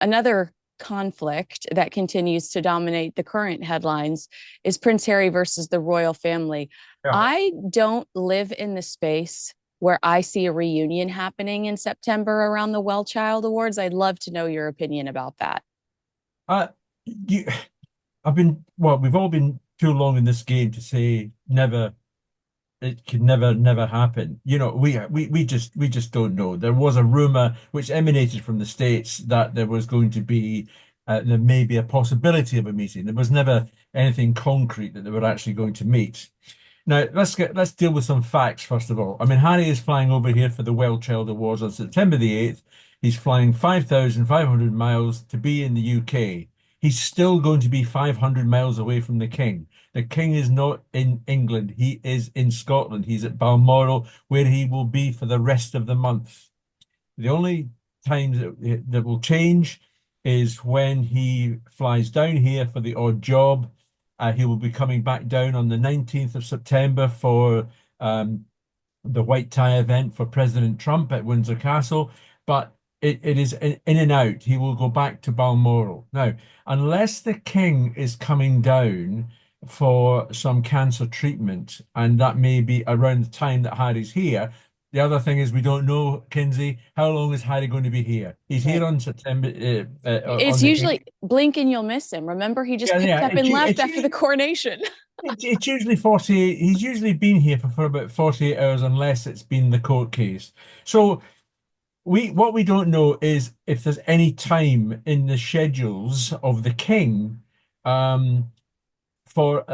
Another conflict that continues to dominate the current headlines is Prince Harry versus the royal family. Yeah. I don't live in the space where I see a reunion happening in September around the Well Child Awards. I'd love to know your opinion about that. Uh, you, we've all been too long in this game to say never, it could never happen. We just don't know. There was a rumor which emanated from the States that there was going to be, there may be a possibility of a meeting. There was never anything concrete that they were actually going to meet. Now, let's deal with some facts first of all. I mean, Harry is flying over here for the Well Child Awards on September the 8th. He's flying 5,500 miles to be in the UK. He's still going to be 500 miles away from the King. The King is not in England. He is in Scotland. He's at Balmoral, where he will be for the rest of the month. The only times that will change is when he flies down here for the odd job. He will be coming back down on the 19th of September for the white tie event for President Trump at Windsor Castle. But it is in and out. He will go back to Balmoral. Now, unless the King is coming down for some cancer treatment, and that may be around the time that Harry's here. The other thing is we don't know, Kinsey, how long is Harry going to be here? He's here Right. on September It's on the usually 8th. blink and you'll miss him. Remember, he just Yeah, picked yeah. up and left after the coronation. It's usually 48. He's usually been here for about 48 hours unless it's been the court case. So what we don't know is if there's any time in the schedules of the king um, for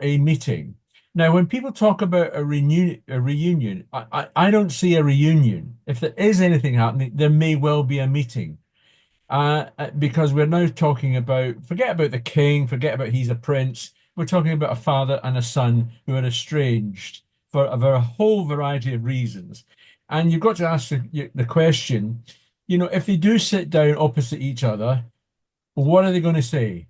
a meeting. Now, when people talk about a reunion, I don't see a reunion. If there is anything happening, there may well be a meeting. Because we're now talking about, forget about the king, forget about he's a prince. We're talking about a father and a son who are estranged for a whole variety of reasons. And you've got to ask the question, if they do sit down opposite each other, what are they going to say?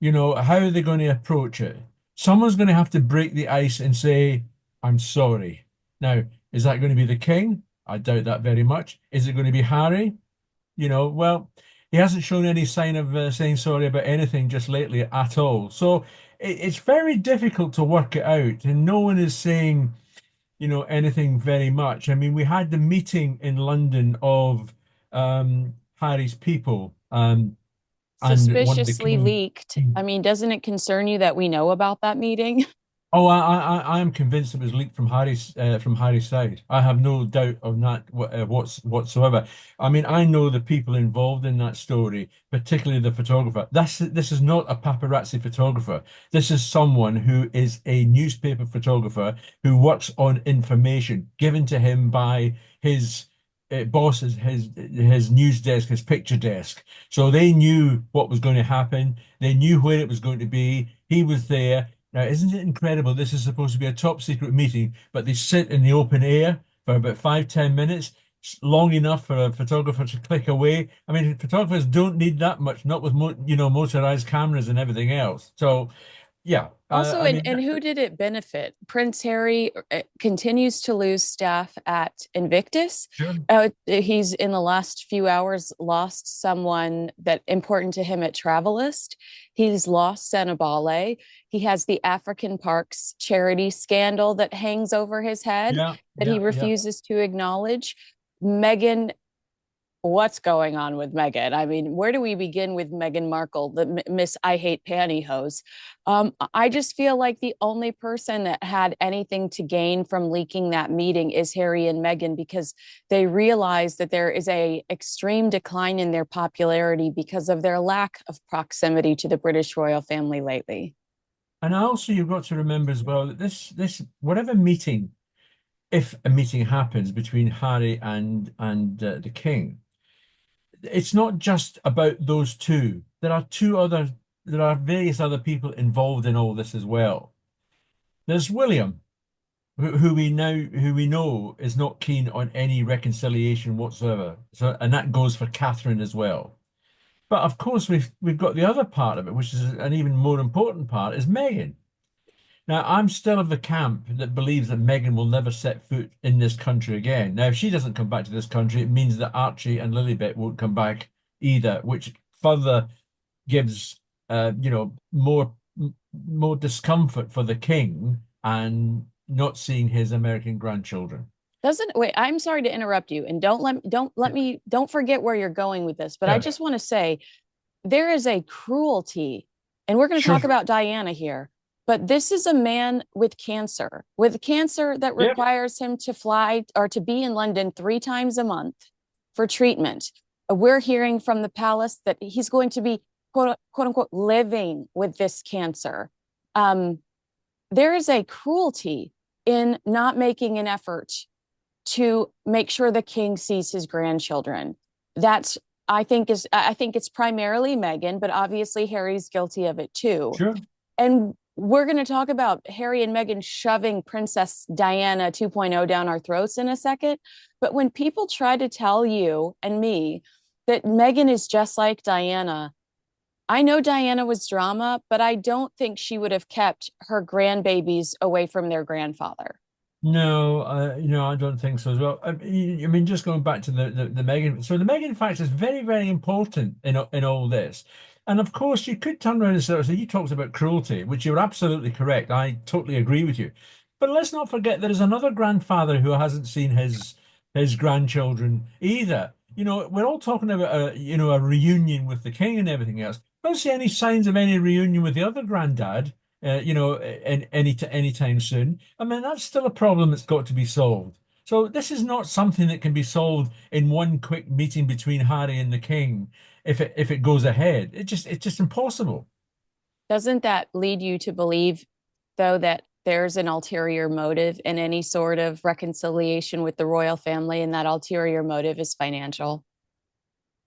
How are they going to approach it? Someone's going to have to break the ice and say, I'm sorry. Now, is that going to be the king? I doubt that very much. Is it going to be Harry? Well, he hasn't shown any sign of saying sorry about anything just lately at all. So it's very difficult to work it out, and no one is saying, anything very much. I mean, we had the meeting in London of Harry's people, and one of the Suspiciously king. leaked. I mean, doesn't it concern you that we know about that meeting? Oh, I am convinced it was leaked from Harry's side. I have no doubt of that whatsoever. I mean, I know the people involved in that story, particularly the photographer. This is not a paparazzi photographer. This is someone who is a newspaper photographer who works on information given to him by his bosses, his news desk, his picture desk. So they knew what was going to happen. They knew where it was going to be. He was there. Now, isn't it incredible? This is supposed to be a top secret meeting, but they sit in the open air for about 5, 10 minutes, long enough for a photographer to click away. I mean, photographers don't need that much, not with motorized cameras and everything else. So, yeah, Also, I and mean, who did it benefit? Prince Harry continues to lose staff at Invictus. sure. He's in the last few hours lost someone that important to him at Travelist. He's lost Senabale. He has the African Parks charity scandal that hangs over his head Yeah, that he yeah, yeah. refuses to acknowledge. Meghan, what's going on with Meghan? I mean, where do we begin with Meghan Markle, the Miss I Hate Pantyhose? I just feel like the only person that had anything to gain from leaking that meeting is Harry and Meghan because they realize that there is a extreme decline in their popularity because of their lack of proximity to the British royal family lately. And also, you've got to remember as well that this whatever meeting, if a meeting happens between Harry and the king, it's not just about those two. There are various other people involved in all this as well. There's William, who we know is not keen on any reconciliation whatsoever. So, and that goes for Catherine as well. But of course, we've got the other part of it, which is an even more important part, is Meghan. Now, I'm still of the camp that believes that Meghan will never set foot in this country again. Now, if she doesn't come back to this country, it means that Archie and Lilibet won't come back either, which further gives more discomfort for the king and not seeing his American grandchildren. Doesn't wait, I'm sorry to interrupt you, and don't forget where you're going with this, but I Yeah, just want to say there is a cruelty, and we're going to sure. talk about Diana here, but this is a man with cancer that Yeah, requires him to fly or to be in London 3 times a month for treatment. We're hearing from the palace that he's going to be quote unquote living with this cancer. Um, there is a cruelty in not making an effort to make sure the king sees his grandchildren. That's I think it's primarily Meghan, but obviously Harry's guilty of it too. sure. And we're going to talk about Harry and Meghan shoving Princess Diana 2.0 down our throats in a second. But when people try to tell you and me that Meghan is just like Diana, I know Diana was drama, but I don't think she would have kept her grandbabies away from their grandfather. No, I don't think so as well. I mean, just going back to the Meghan, so the Meghan factor is very, very important in all this. And of course, you could turn around and say, so you talked about cruelty, which you're absolutely correct. I totally agree with you. But let's not forget there is another grandfather who hasn't seen his grandchildren either. We're all talking about a reunion with the king and everything else. Don't see any signs of any reunion with the other granddad anytime soon. I mean, that's still a problem that's got to be solved. So this is not something that can be solved in one quick meeting between Harry and the King if it goes ahead. It's just impossible. Doesn't that lead you to believe, though, that there's an ulterior motive in any sort of reconciliation with the royal family, and that ulterior motive is financial?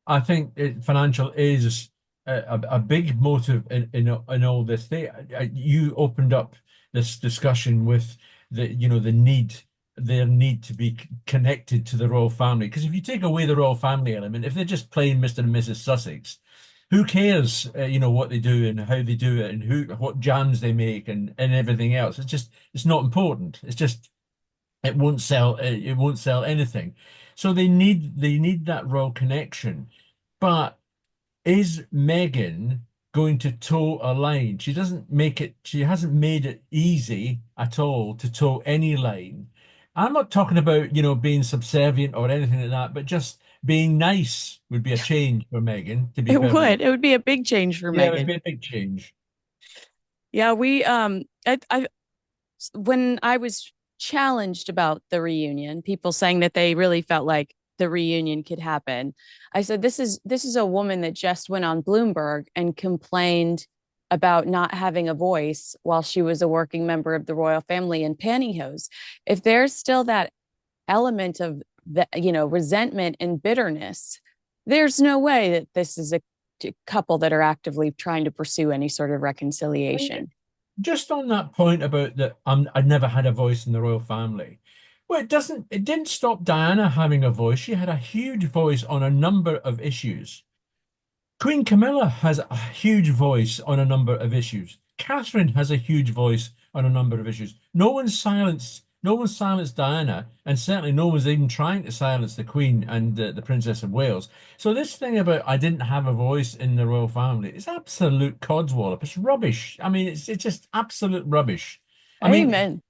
I think financial is a big motive in all this. You opened up this discussion with their need to be connected to the royal family. Because if you take away the royal family element, if they're just plain Mr. and Mrs. Sussex, who cares, what they do and how they do it and what jams they make and everything else. It's not important. It's just it won't sell anything. So they need that raw connection. But is Megan going to toe a line? She hasn't made it easy at all to toe any line. I'm not talking about, being subservient or anything like that, but just being nice would be a change for Megan, to be It perfectly. would. It would be a big change for Yeah, it would Meghan. be a big change. Yeah, I when I was challenged about the reunion, people saying that they really felt like the reunion could happen. I said this is a woman that just went on Bloomberg and complained about not having a voice while she was a working member of the royal family in pantyhose. If there's still that element of the, resentment and bitterness, there's no way that this is a couple that are actively trying to pursue any sort of reconciliation. Just on that point about that, I never had a voice in the royal family. Well, it didn't stop Diana having a voice. She had a huge voice on a number of issues. Queen Camilla has a huge voice on a number of issues. Catherine has a huge voice on a number of issues. No one's silenced Diana, and certainly no one's even trying to silence the Queen and the Princess of Wales. So this thing about I didn't have a voice in the royal family is absolute codswallop. It's rubbish. I mean, it's just absolute rubbish. I mean, Amen.